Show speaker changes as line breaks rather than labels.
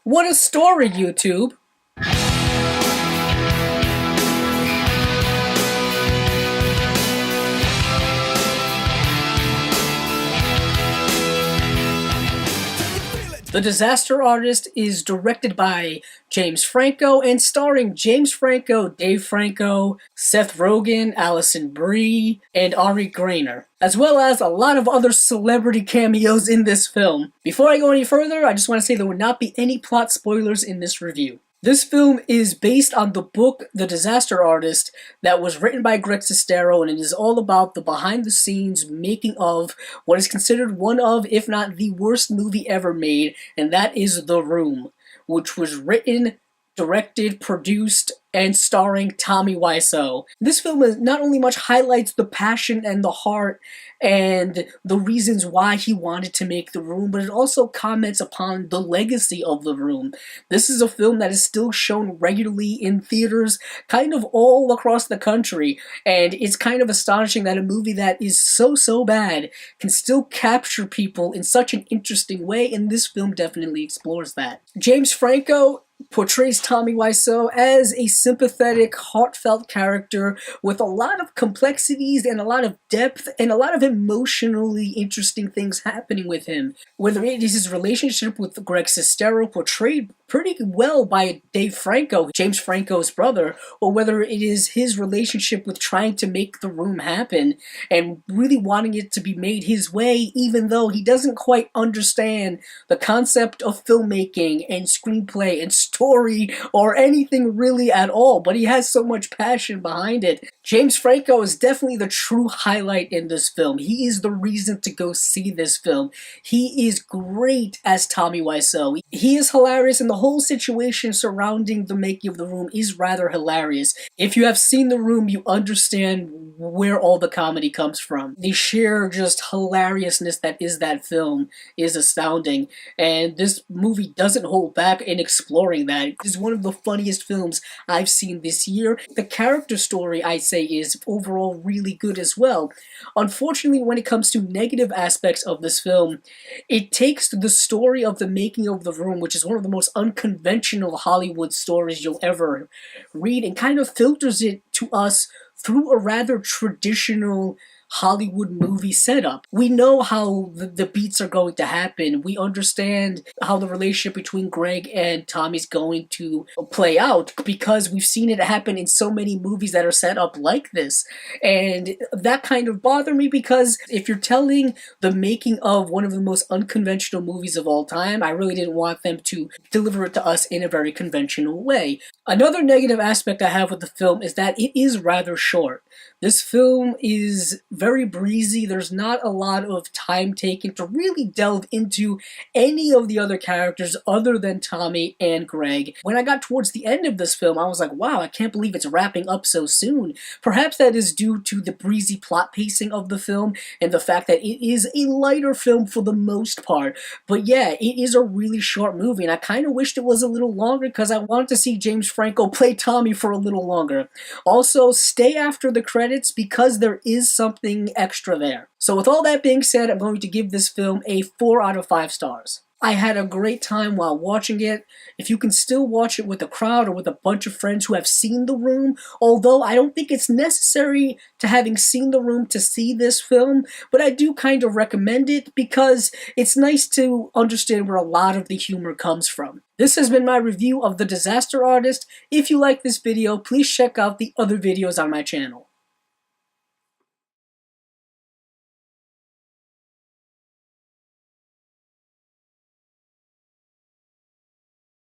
What a story, YouTube! The Disaster Artist is directed by James Franco and starring James Franco, Dave Franco, Seth Rogen, Alison, Brie, and Graynor, as well as a lot of other celebrity cameos in this film. Before I go any further, I just want to say there will not be any plot spoilers in this review. This film is based on the book The Disaster Artist that was written by Greg Sestero, and it is all about the behind-the-scenes making of what is considered one of, if not the worst movie ever made, and that is The Room, which was written, directed, produced, and starring Tommy Wiseau. This film not only much highlights the passion and the heart and the reasons why he wanted to make The Room, but it also comments upon the legacy of The Room. This is a film that is still shown regularly in theaters kind of all across the country, and it's kind of astonishing that a movie that is so bad can still capture people in such an interesting way, and this film definitely explores that. James Franco portrays Tommy Wiseau as a sympathetic, heartfelt character with a lot of complexities and a lot of depth and a lot of emotionally interesting things happening with him. Whether it is his relationship with Greg Sestero, portrayed pretty well by Dave Franco, James Franco's brother, or whether it is his relationship with trying to make The Room happen and really wanting it to be made his way, even though he doesn't quite understand the concept of filmmaking and screenplay and story or anything really at all, but he has so much passion behind it. James Franco is definitely the true highlight in this film. He is the reason to go see this film. He is great as Tommy Wiseau. He is hilarious, and the whole situation surrounding the making of The Room is rather hilarious. If you have seen The Room, you understand where all the comedy comes from. The sheer just hilariousness that is that film is astounding, and this movie doesn't hold back in exploring that. It is one of the funniest films I've seen this year. The character story, I say, is overall really good as well. Unfortunately, when it comes to negative aspects of this film, it takes the story of the making of The Room, which is one of the most unconventional Hollywood stories you'll ever read, and kind of filters it to us through a rather traditional Hollywood movie setup. We know how the beats are going to happen. We understand how the relationship between Greg and Tommy's going to play out because we've seen it happen in so many movies that are set up like this. And that kind of bothered me because if you're telling the making of one of the most unconventional movies of all time, I really didn't want them to deliver it to us in a very conventional way. Another negative aspect I have with the film is that it is rather short. This film is very breezy. There's not a lot of time taken to really delve into any of the other characters other than Tommy and Greg. When I got towards the end of this film, I was like, wow, I can't believe it's wrapping up so soon. Perhaps that is due to the breezy plot pacing of the film and the fact that it is a lighter film for the most part. But yeah, it is a really short movie, and I kind of wished it was a little longer because I wanted to see James Franco play Tommy for a little longer. Also, stay after the credits because there is something extra there. So with all that being said, I'm going to give this film a 4 out of 5 stars. I had a great time while watching it. If you can still watch it with a crowd or with a bunch of friends who have seen The Room, although I don't think it's necessary to having seen The Room to see this film, but I do kind of recommend it because it's nice to understand where a lot of the humor comes from. This has been my review of The Disaster Artist. If you like this video, please check out the other videos on my channel.